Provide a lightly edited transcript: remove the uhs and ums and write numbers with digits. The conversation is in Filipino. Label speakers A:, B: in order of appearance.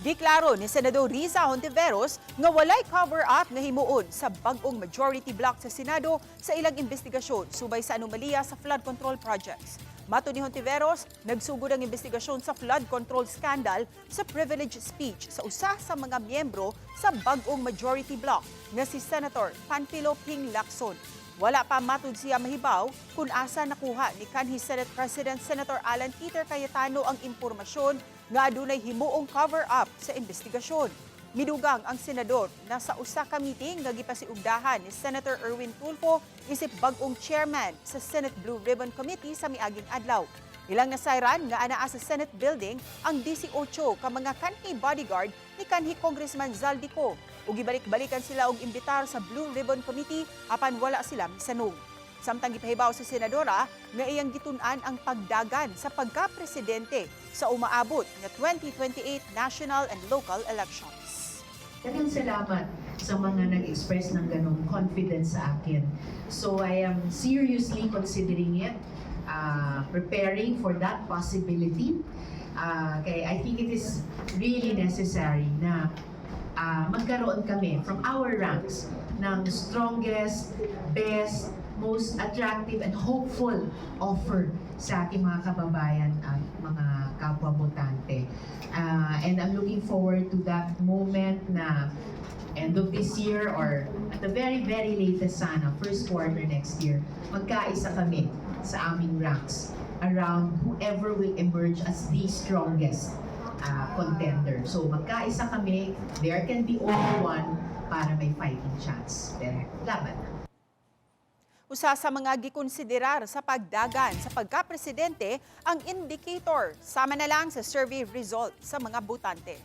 A: Giklaro ni Senador Riza Hontiveros nga walay cover-up nga himuon sa bag-ong majority block sa Senado sa ilang investigasyon subay sa anomalya sa flood control projects. Mato ni Hontiveros, nagsugod ang investigasyon sa flood control scandal sa privilege speech sa usa sa mga miyembro sa bag-ong majority block nga si Senator Panfilo Ping Lacson. Wala pa matud siya mahibaw kung asa nakuha ni kanhi Senate President Senator Alan Peter Cayetano ang impormasyon nga adunay himuong cover-up sa investigasyon. Midugang ang senador na sa usa ka meeting nga gipasiugdahan ni Senator Erwin Tulfo isip bag-ong chairman sa Senate Blue Ribbon Committee sa miaging adlaw. Ilang nasayran nga anaa sa Senate building ang 18 ka mga kanhi bodyguard ni kanhi Congressman Zaldico ug gibalik-balikan sila og imbitar sa Blue Ribbon Committee apan wala sila misanog. Samtang gipahibaw sa senadora nga iyang gitun-an ang pagdagan sa pagka-presidente sa umaabot nga 2028 national and local elections.
B: Daghang salamat sa mga nag-express ng ganong confidence sa akin. So I am seriously considering it, preparing for that possibility. Kaya I think it is really necessary na magkaroon kami from our ranks ng strongest, best, most attractive and hopeful offer sa ating mga kababayan at mga kapwa-botante. And I'm looking forward to that moment na end of this year or at the very, very latest sana, first quarter next year, magkaisa kami sa aming ranks around whoever will emerge as the strongest contender. So magkaisa kami, there can be only one para may fighting chance. Pero laban.
A: Usa sa mga gikonsiderar sa pagdagan sa pagka-presidente ang indicator sama na lang sa survey result sa mga botante.